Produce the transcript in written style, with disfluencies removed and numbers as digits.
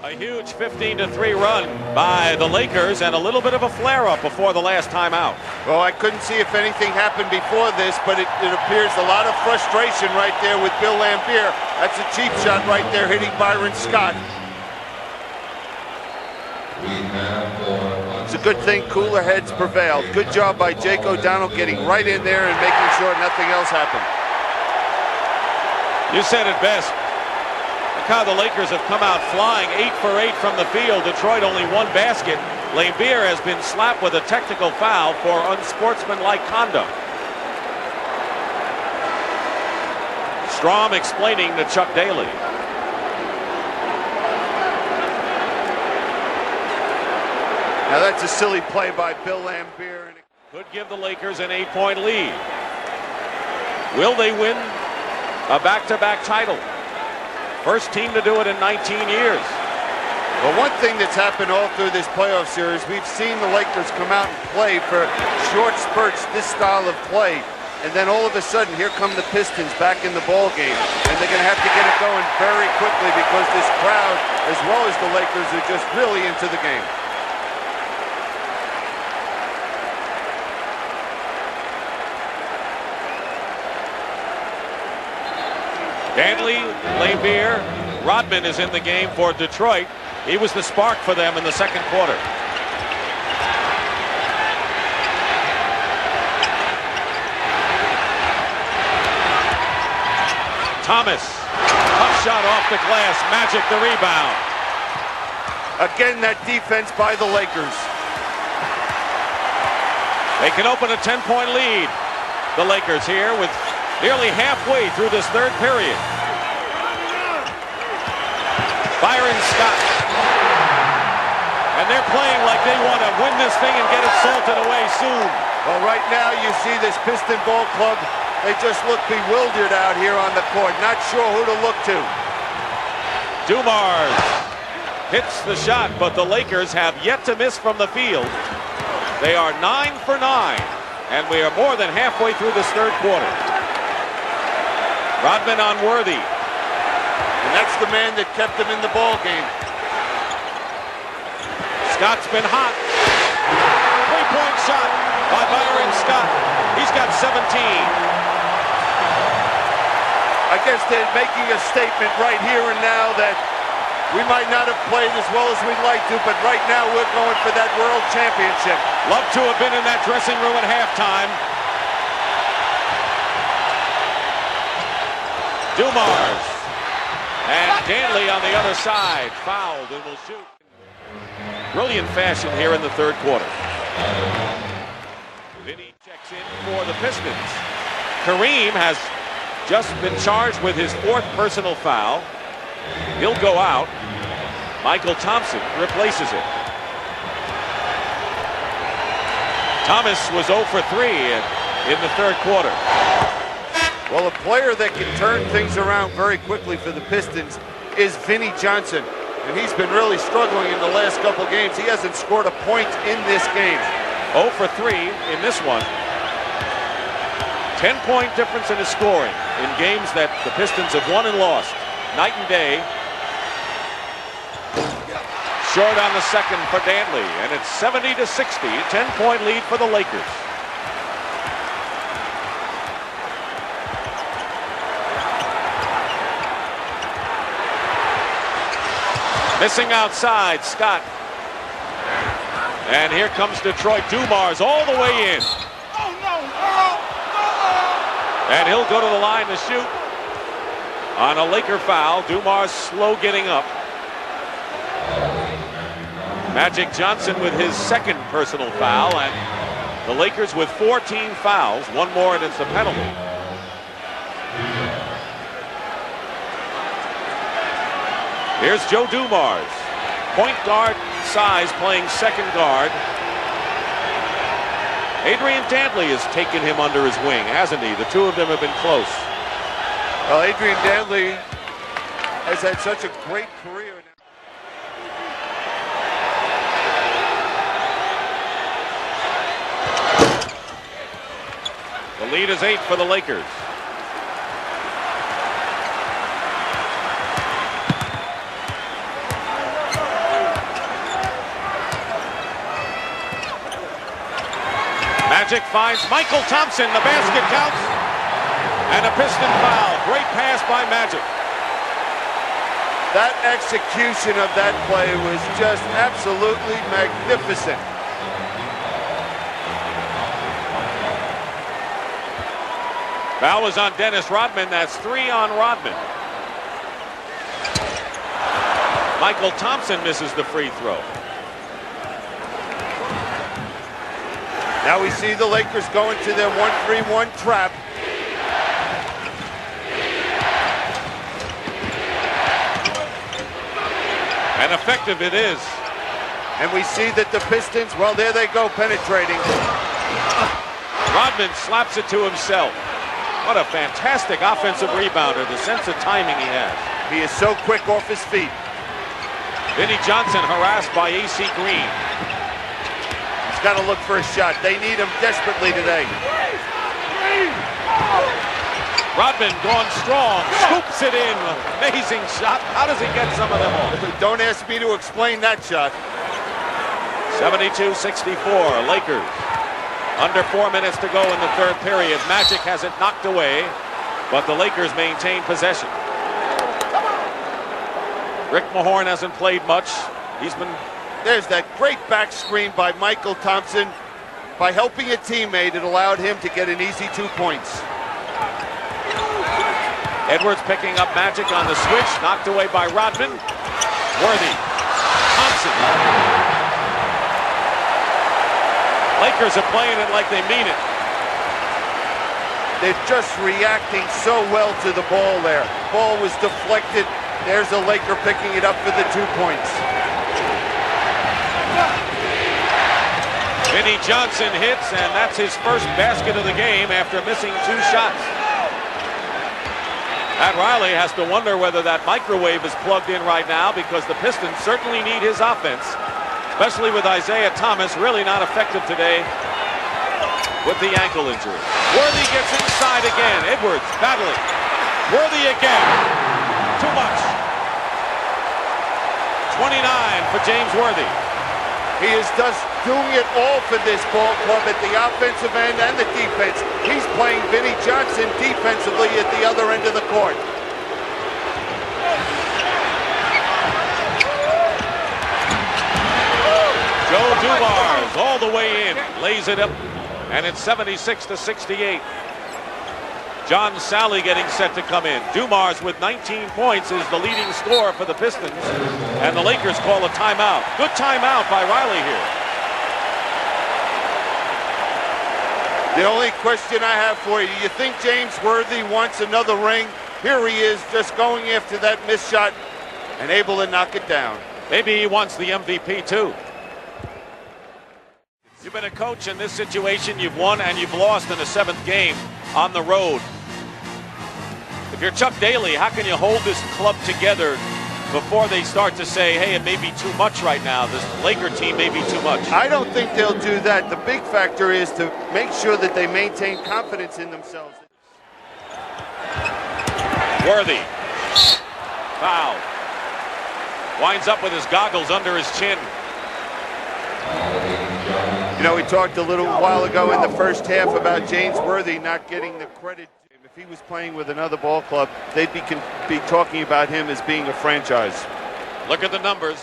A huge 15-3 run by the Lakers and a little bit of a flare-up before the last timeout. Well, I couldn't see if anything happened before this, but it appears a lot of frustration right there with Bill Laimbeer. That's a cheap shot right there hitting Byron Scott. It's a good thing cooler heads prevailed. Good job by Jake O'Donnell getting right in there and making sure nothing else happened. You said it best. Look how the Lakers have come out flying 8 for 8 from the field. Detroit only one basket. Laimbeer has been slapped with a technical foul for unsportsmanlike conduct. Strom explaining to Chuck Daly. Now that's a silly play by Bill Laimbeer. Could give the Lakers an 8-point lead. Will they win a back-to-back title? First team to do it in 19 years. Well, one thing that's happened all through this playoff series, we've seen the Lakers come out and play for short spurts, this style of play. And then all of a sudden, here come the Pistons back in the ball game. And they're going to have to get it going very quickly because this crowd, as well as the Lakers, are just really into the game. Dantley, Laimbeer, Rodman is in the game for Detroit. He was the spark for them in the second quarter. Thomas, tough shot off the glass, Magic the rebound. Again, that defense by the Lakers. They can open a 10-point lead. The Lakers here with nearly halfway through this third period. Byron Scott. And they're playing like they want to win this thing and get it salted away soon. Well, right now you see this Piston ball club, they just look bewildered out here on the court. Not sure who to look to. Dumars hits the shot, but the Lakers have yet to miss from the field. They are 9 for 9, and we are more than halfway through this third quarter. Rodman on Worthy. And that's the man that kept them in the ball game. Scott's been hot. Three-point shot by Byron Scott. He's got 17. I guess they're making a statement right here and now that we might not have played as well as we'd like to, but right now we're going for that world championship. Love to have been in that dressing room at halftime. Dumars. And Dantley on the other side. Fouled and will shoot. Brilliant fashion here in the third quarter. Vinny checks in for the Pistons. Kareem has just been charged with his 4th personal foul. He'll go out. Michael Thompson replaces it. Thomas was 0 for 3 in the third quarter. Well, a player that can turn things around very quickly for the Pistons is Vinny Johnson. And he's been really struggling in the last couple games. He hasn't scored a point in this game. 0 for 3 in this one. 10-point difference in his scoring in games that the Pistons have won and lost. Night and day. Short on the second for Dantley, and it's 70-60, 10-point lead for the Lakers. Missing outside, Scott. And here comes Detroit. Dumars all the way in. And he'll go to the line to shoot. On a Laker foul, Dumars slow getting up. Magic Johnson with his 2nd personal foul, and the Lakers with 14 fouls. One more and it's a penalty. Here's Joe Dumars. Point guard size playing 2nd guard. Adrian Dantley has taken him under his wing, hasn't he? The two of them have been close. Well, Adrian Dantley has had such a great career. The lead is 8 for the Lakers. Magic finds Michael Thompson. The basket counts. And a Piston foul. Great pass by Magic. That execution of that play was just absolutely magnificent. Foul was on Dennis Rodman. That's 3 on Rodman. Michael Thompson misses the free throw. Now we see the Lakers go into their 1-3-1 trap. And effective it is. And we see that the Pistons, well, there they go, penetrating. Rodman slaps it to himself. What a fantastic offensive rebounder, the sense of timing he has. He is so quick off his feet. Vinnie Johnson harassed by A.C. Green. He's got to look for a shot. They need him desperately today. Rodman going strong, scoops it in. Amazing shot. How does he get some of them off? Don't ask me to explain that shot. 72-64, Lakers. Under 4 minutes to go in the third period. Magic has it knocked away, but the Lakers maintain possession. Rick Mahorn hasn't played much. He's been... There's that great back screen by Michael Thompson. By helping a teammate, it allowed him to get an easy 2 points. Edwards picking up Magic on the switch, knocked away by Rodman. Worthy. Thompson. Lakers are playing it like they mean it. They're just reacting so well to the ball there. Ball was deflected. There's a Laker picking it up for the 2 points. Vinnie Johnson hits, and that's his first basket of the game after missing 2 shots. Pat Riley has to wonder whether that microwave is plugged in right now, because the Pistons certainly need his offense, especially with Isiah Thomas really not effective today with the ankle injury. Worthy gets inside again. Edwards battling. Worthy again. Too much. 29 for James Worthy. He is just doing it all for this ball club at the offensive end and the defense. He's playing Vinnie Johnson defensively at the other end of the court. Joe Dumars all the way in, lays it up, and it's 76-68. John Sally getting set to come in. Dumars with 19 points is the leading scorer for the Pistons, and the Lakers call a timeout. Good timeout by Riley here. The only question I have for you, do you think James Worthy wants another ring? Here he is just going after that missed shot and able to knock it down. Maybe he wants the MVP too. You've been a coach in this situation. You've won and you've lost in the 7th game on the road. If you're Chuck Daly, how can you hold this club together before they start to say, hey, it may be too much right now. This Laker team may be too much. I don't think they'll do that. The big factor is to make sure that they maintain confidence in themselves. Worthy. Foul. Winds up with his goggles under his chin. You know, we talked a little while ago in the first half about James Worthy not getting the credit. If he was playing with another ball club, they'd be talking about him as being a franchise. Look at the numbers.